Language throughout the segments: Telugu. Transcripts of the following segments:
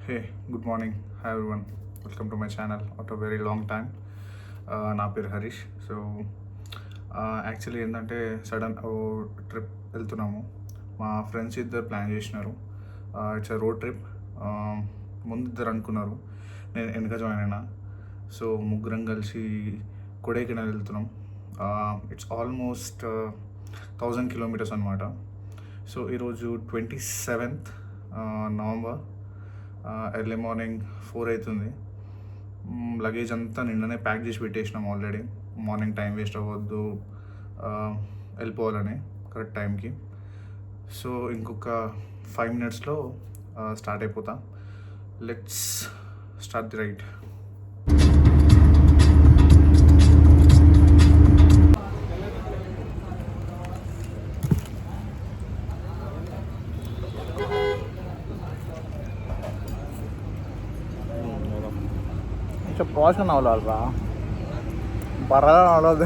Hey, good morning. Hi everyone. Welcome to my channel after a very long time. నా పేరు హరీష్. సో యాక్చువల్లీ ఏంటంటే సడన్ ట్రిప్ వెళ్తున్నాము. మా ఫ్రెండ్స్ ఇద్దరు ప్లాన్ చేసినారు. It's road trip. ముందు ఇద్దరు అనుకున్నారు, నేను వెనక జాయిన్ అయినా. సో ముగ్గురం కలిసి కొడైకెనాల్ వెళ్తున్నాం. ఇట్స్ ఆల్మోస్ట్ 1000 కిలోమీటర్స్ అనమాట. సో ఈరోజు 27th నవంబర్, ఎర్లీ మార్నింగ్ 4 అవుతుంది. లగేజ్ అంతా నిన్ననే ప్యాక్ చేసి పెట్టేసినాం ఆల్రెడీ. మార్నింగ్ టైం వేస్ట్ అవ్వద్దు, వెళ్ళిపోవాలని కరెక్ట్ టైంకి. సో ఇంకొక 5 minutesలో స్టార్ట్ అయిపోతా. Let's start the ride. పోషన్ అవ్వాలరా బర్రగా అవ్వలేదు.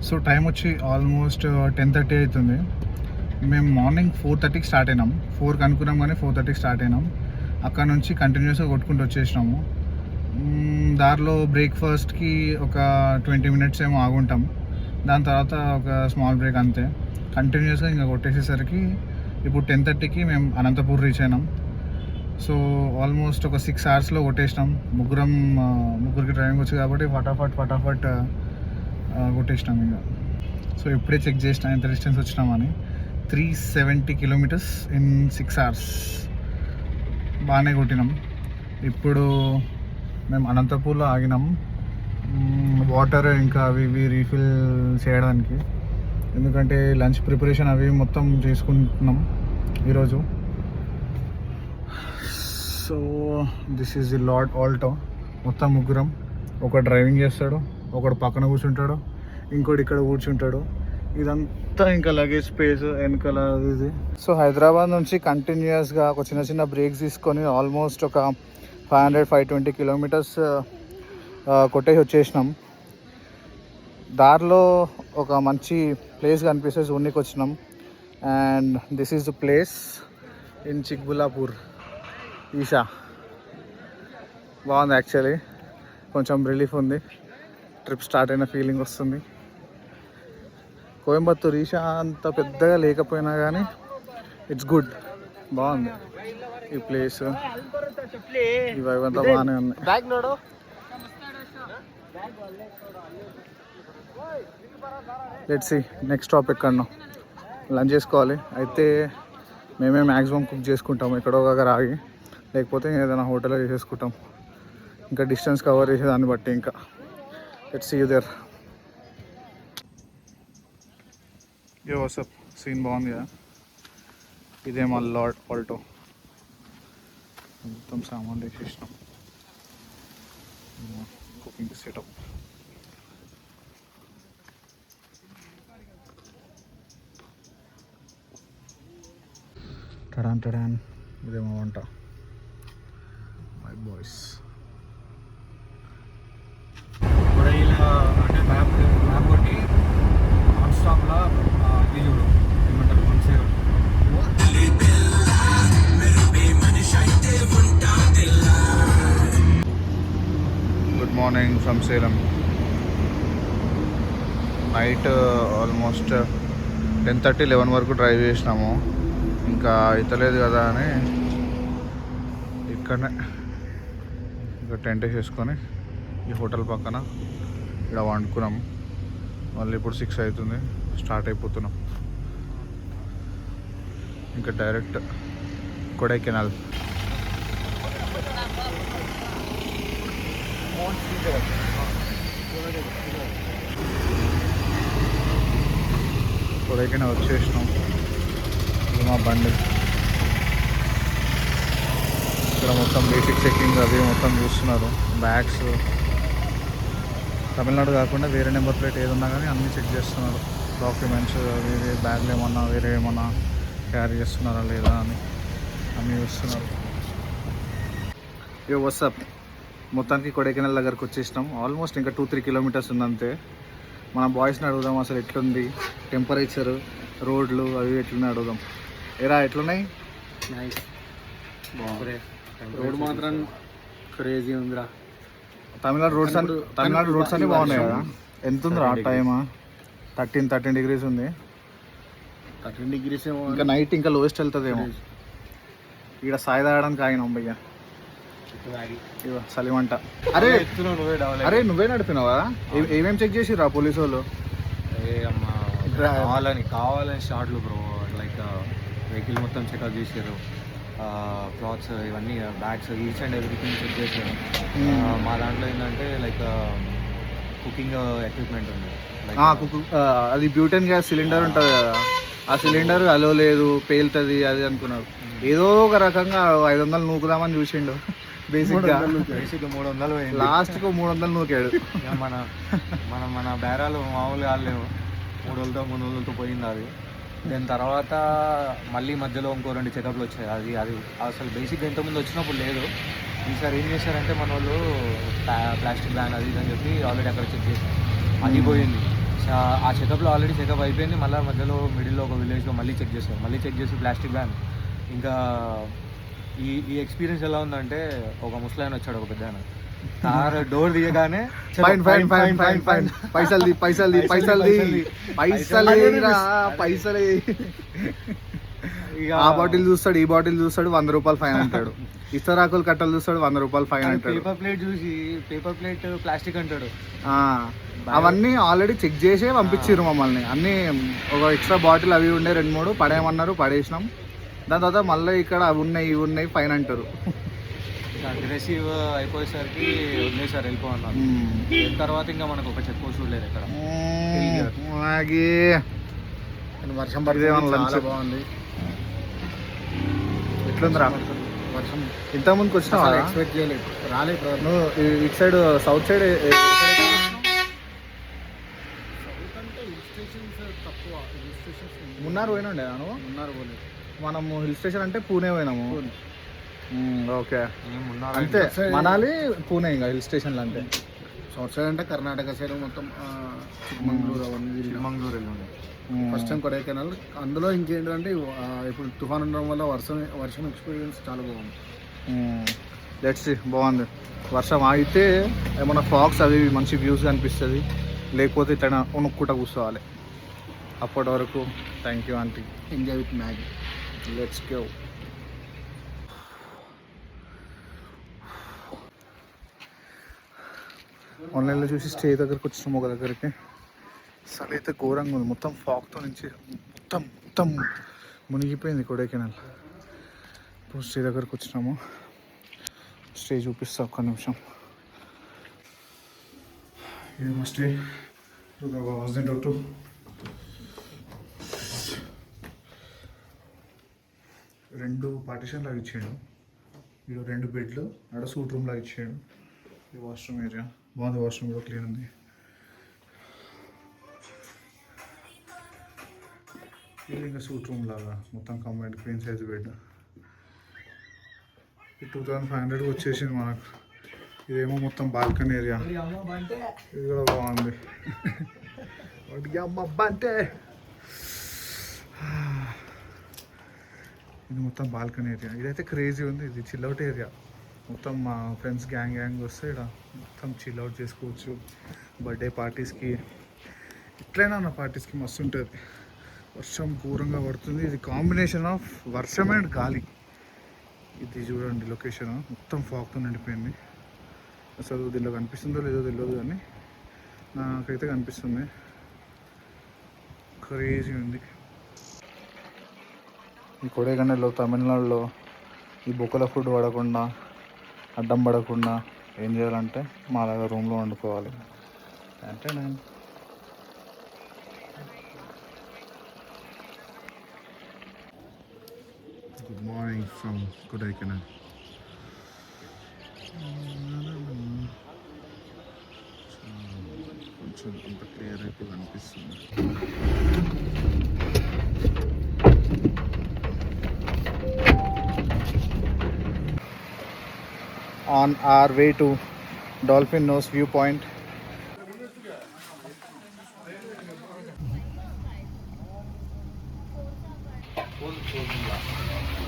సో టైం వచ్చి ఆల్మోస్ట్ 10:30 అవుతుంది. మేము మార్నింగ్ 4:30కి స్టార్ట్ అయినాం. 4కి అనుకున్నాం కానీ 4:30కి స్టార్ట్ అయినాం. అక్కడ నుంచి కంటిన్యూస్గా కొట్టుకుంటూ వచ్చేసినాము. దారిలో బ్రేక్ఫాస్ట్కి ఒక 20 minutes ఏమో ఆగుంటాం. దాని తర్వాత ఒక స్మాల్ బ్రేక్, అంతే. కంటిన్యూస్గా ఇంకా కొట్టేసేసరికి ఇప్పుడు 10:30కి మేము అనంతపూర్ రీచ్ అయినాం. సో ఆల్మోస్ట్ ఒక 6 hours కొట్టేసినాం. ముగ్గురికి డ్రైవింగ్ వచ్చు కాబట్టి ఫటాఫట్ కొట్టేసినాం ఇంకా. సో ఇప్పుడే చెక్ చేసినా ఎంత డిస్టెన్స్ వచ్చినామని. 370 kilometers in 6 hours. బాగానే కొట్టినాం. ఇప్పుడు మేము అనంతపూర్లో ఆగినాం వాటర్ ఇంకా అవి రీఫిల్ చేయడానికి. ఎందుకంటే లంచ్ ప్రిపరేషన్ అవి మొత్తం చేసుకుంటున్నాం ఈరోజు. So this is the lord Alto. మొత్తం ముగ్గురం, ఒకడు డ్రైవింగ్ చేస్తాడు, ఒకడు పక్కన కూర్చుంటాడు, ఇంకోటి ఇక్కడ కూర్చుంటాడు. ఇదంతా ఇంకా లగేజ్ స్పేస్ వెనకాల ఇది. సో హైదరాబాద్ నుంచి కంటిన్యూస్గా ఒక చిన్న బ్రేక్స్ తీసుకొని ఆల్మోస్ట్ ఒక 520 kilometers కొట్టేసి వచ్చేసినాం. దారిలో ఒక మంచి ప్లేస్ కనిపిస్తే చూడడానికి వచ్చినాం. And this is the place in Chikballapur, Isha. బాగుంది యాక్చువల్లీ. కొంచెం రిలీఫ్ ఉంది, ట్రిప్ స్టార్ట్ అయిన ఫీలింగ్ వస్తుంది. కోయంబత్తూర్ ఈషా అంత పెద్దగా లేకపోయినా కానీ ఇట్స్ గుడ్, బాగుంది ఈ ప్లేస్. ఇవంతా బాగానే ఉన్నాయి. లెట్స్ సీ నెక్స్ట్ స్టాప్ ఎక్కడనో లంచ్ చేసుకోవాలి. అయితే మేమే మ్యాక్సిమం కుక్ చేసుకుంటాం ఎక్కడో దగ్గర ఆగి, లేకపోతే ఏదైనా హోటల్లో చేసేసుకుంటాం. ఇంకా డిస్టెన్స్ కవర్ చేసేదాన్ని బట్టి ఇంకా. Let's see you there. Yo WhatsApp, scene బాగుంది కదా. ఇదే మా లార్డ్ ఆల్టో. మొత్తం సామాన్ వేసేసినాం. Cooking setup. టడాన్ ఇదేమో వంట. My boys. అంటే మ్యాప్ కొట్టి నాన్ స్టాప్లో ఇది చూడు ఏమంటారు మనసేరు. Good morning from Salem. Night almost 10:30-11 వరకు డ్రైవ్ చేసినాము. ఇంకా అయితలేదు కదా అని ఇక్కడనే ఇంకా టెంట్ వేసేసుకొని ఈ హోటల్ పక్కన ఇక్కడ వండుకున్నాం. మళ్ళీ ఇప్పుడు 6 అవుతుంది, స్టార్ట్ అయిపోతున్నాం. ఇంకా డైరెక్ట్ కొడైకెనాల్. కొడైకెనాల్ వచ్చేసినాం. ఇది మా బండి. ఇక్కడ మొత్తం బేసిక్ చెకింగ్ అవి మొత్తం చూస్తున్నారు. బ్యాగ్స్ తమిళనాడు కాకుండా వేరే నెంబర్ ప్లేట్ ఏదున్నా కానీ అన్నీ చెక్ చేస్తున్నారు. డాక్యుమెంట్స్ అవి బ్యాగ్లు ఏమన్నా వేరే ఏమన్నా క్యారీ చేస్తున్నారా లేదా అని అన్నీ చూస్తున్నారు. యో వాట్సాప్. మొత్తానికి కొడైకెనాల్ దగ్గరకు వచ్చేసినాం. ఆల్మోస్ట్ ఇంకా 2-3 kilometers ఉందంతే. మన బాయ్స్ని అడుగుదాం అసలు ఎట్లుంది టెంపరేచర్, రోడ్లు అవి ఎట్లున్నాయి అడుగుదాం. ఏరా ఎట్లున్నాయి? నైస్, బాగుంది. రోడ్ మాత్రం క్రేజీ ఉందిరా. తమిళనాడు రోడ్స్ అన్నీ బాగున్నాయి కదా. ఎంత ఉందిరా టైమ్? 13 degrees ఉంది. 13 degrees ఏమో. ఇంకా నైట్ ఇంకా లోయెస్ట్ వెళ్తుందేమో. ఇక్కడ సాయి తాగడానికి ఆగినాం భయ్య. సలిమంట. అరే నువ్వే నడిపినావా? ఏమేమి చెక్ చేసిరా పోలీసు వాళ్ళు? కావాలని షార్ట్లు బ్రో, లైక్ వెహికల్ మొత్తం చెకప్ చేసారు, క్లాత్స్ ఇవన్నీ bags each and everything check చేసారు. మా దాంట్లో ఏంటంటే లైక్ కుకింగ్ ఎక్విప్మెంట్ ఉంది. అది బ్యూటెన్ గ్యాస్ సిలిండర్ ఉంటుంది కదా, ఆ సిలిండర్ అలో లేదు, పేలుతుంది అది అనుకున్నారు. ఏదో ఒక రకంగా 500 నూకుదామని చూసిండు. బేసిక్గా 300 లాస్ట్కు 300 నూకాడు. మన బేరాలు మామూలుగా లేవు. 300-300 పోయింది అది. దాని తర్వాత మళ్ళీ మధ్యలో ఇంకో 2 చెకప్లు వచ్చాయి. అది అసలు బేసిక్గా ఇంతకుముందు వచ్చినప్పుడు లేదు. ఈసారి ఏం చేశారంటే మన వాళ్ళు ప్లాస్టిక్ బ్యాన్ అది ఇది అని చెప్పి ఆల్రెడీ అక్కడ చెక్ చేశారు, అది పోయింది. ఆ చెకప్లో ఆల్రెడీ చెకప్ అయిపోయింది. మళ్ళీ మధ్యలో మిడిల్లో ఒక విలేజ్లో మళ్ళీ చెక్ చేశారు. మళ్ళీ చెక్ చేసి ప్లాస్టిక్ బ్యాన్. ఇంకా ఈ ఎక్స్పీరియన్స్ ఎలా ఉందంటే, ఒక ముసలాయన వచ్చాడు, ఒక పెద్ద కార్ డోర్ దిగగానే పైసలు ఆ బాటిల్ చూస్తాడు, ఈ బాటిల్ చూస్తాడు, 100 రూపాయలు ఫైన్ అంటాడు. ఇస్తరాకులు కట్టలు చూస్తాడు, 100 రూపాయలు ఫైన్ అంటాడు. పేపర్ ప్లేట్ చూసి పేపర్ ప్లేట్ ప్లాస్టిక్ అంటాడు. అవన్నీ ఆల్రెడీ చెక్ చేసే పంపించారు మమ్మల్ని. అన్నీ ఒక ఎక్స్ట్రా బాటిల్ అవి ఉండే 2-3 పడేయమన్నారు, పడేసినాం. దాని తర్వాత మళ్ళీ ఇక్కడ అవి ఉన్నాయి ఇవి ఉన్నాయి ఫైన్ అంటారు. అగ్రెసివ్ అయిపోయేసరికి వదిలేసారు, వెళ్ళిపోన్నారు. తర్వాత ఇంకా మనకు ఒక చెక్ పోస్ట్ లేదు ఇక్కడ. వర్షం పడితే బాగుంది. ఎట్లుందిరా వర్షం? ఇంతకుముందుకు వచ్చినా ఎక్స్పెక్ట్ చేయలేదు, రాలేదు. నువ్వు ఇటు సైడ్ సౌత్ సైడ్ మున్నార్ పోయినండే నువ్వు? మున్నార్ పోలేదు. మనము హిల్ స్టేషన్ అంటే పూణే పోయినాము. ఓకే, అంతే. మనాలి పూణే ఇంకా హిల్ స్టేషన్లు అంటే. సౌత్ సైడ్ అంటే కర్ణాటక సైడ్ మొత్తం చిక్మంగళూరు అవన్నీ. చిక్మంగళూరు వెళ్ళి ఫస్ట్ టైం కొడైకెనాల్. అందులో ఇంకేంటంటే ఇప్పుడు తుఫాన్ ఉండడం వల్ల వర్షం ఎక్స్పీరియన్స్ చాలా బాగుంది. లెట్స్ బాగుంది. వర్షం ఆగితే ఏమన్నా ఫాగ్స్ అవి మంచి వ్యూస్ కనిపిస్తుంది, లేకపోతే ఇట్లా ఉనుక్కుంటా కూర్చోవాలి. అప్పటి వరకు thank you aunty. Enjoy with Maggi. Let's go. ఆన్లైన్లో చూసి స్టే దగ్గరకు వచ్చినాము ఒక దగ్గరికి. అసలు అయితే ఘోరంగా ఉంది, మొత్తం ఫాగ్తో నుంచి మొత్తం మునిగిపోయింది కొడైకెనాల్. ఇప్పుడు స్టే దగ్గరకు వచ్చినాము, స్టే చూపిస్తా ఒక్క నిమిషం. ఇది మా స్టే. టు రెండు పార్టీషన్ లాగా ఇచ్చాడు. ఇక్కడ 2 బెడ్లు, అక్కడ సూట్ రూమ్ లాగా ఇచ్చాడు. ఇది వాష్రూమ్ ఏరియా బాగుంది, వాష్రూమ్ కూడా క్లీన్ ఉంది. ఇది ఇంకా సూట్ రూమ్ లాగా మొత్తం కంబైండ్ క్వీన్ సైజ్ బెడ్. ఇది 2500 వచ్చేసింది మనకు. ఇదేమో మొత్తం బాల్కనీ ఏరియా, ఇది కూడా బాగుంది. అంటే ఇది మొత్తం బాల్కనీ ఏరియా. ఇదైతే క్రేజీ ఉంది. ఇది చిల్అవుట్ ఏరియా మొత్తం. మా ఫ్రెండ్స్ గ్యాంగ్ వస్తే ఇక్కడ మొత్తం చిల్అవుట్ చేసుకోవచ్చు. బర్త్డే పార్టీస్కి, ఎట్లయినా నా పార్టీస్కి మస్తు ఉంటుంది. వర్షం ఘోరంగా పడుతుంది. ఇది కాంబినేషన్ ఆఫ్ వర్షం అండ్ గాలి. ఇది చూడండి లొకేషన్ మొత్తం ఫాగ్తో నిండిపోయింది. అసలు దీనిలో కనిపిస్తుందో లేదో తెలియదు, కానీ నాకైతే కనిపిస్తుంది. క్రేజీ ఉంది. ఈ కొడైకెనాల్లో తమిళనాడులో ఈ బొక్కల ఫుడ్ పడకుండా, అడ్డం పడకుండా ఏం చేయాలంటే మా దగ్గర రూమ్లో వండుకోవాలి. అంటే నేను గుడ్ మార్నింగ్ ఫ్రమ్ కొడైకెనాల్. కొంచెం అంత క్లియర్ అయితే కనిపిస్తుంది. On our way to Dolphin Nose viewpoint. कौन